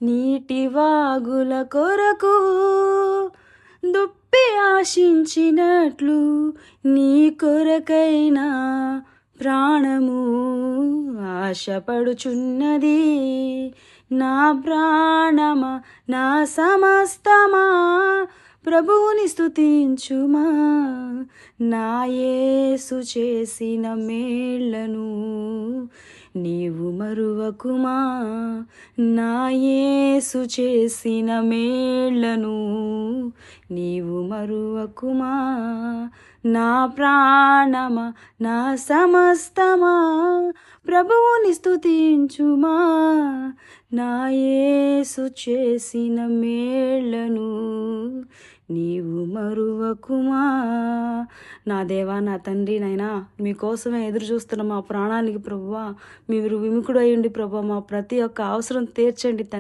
నీటి వాగుల కొరకు దుప్పి ఆశించినట్లు నీ కొరకైనా ప్రాణము ఆశపడుచున్నది. నా ప్రాణమా, నా సమస్తమా ప్రభువుని స్తుతించుమా. నా యేసు చేసిన మేళ్లను నీవు మరువకుమా. నా యేసు చేసిన మేళ్లను నీవు మరువకుమా. నా ప్రాణమా, నా సమస్తమా ప్రభువుని స్తుతించుమా. నా యేసు చేసిన మేళ్లను నీవు మరువకుమా. నా దేవా, నా తండ్రి, నైనా మీకోసమే ఎదురు చూస్తున్న మా ప్రాణానికి ప్రభువా, మీరు విముఖుడు అయ్యండి ప్రభువా. మా ప్రతి ఒక్క అవసరం తీర్చండి.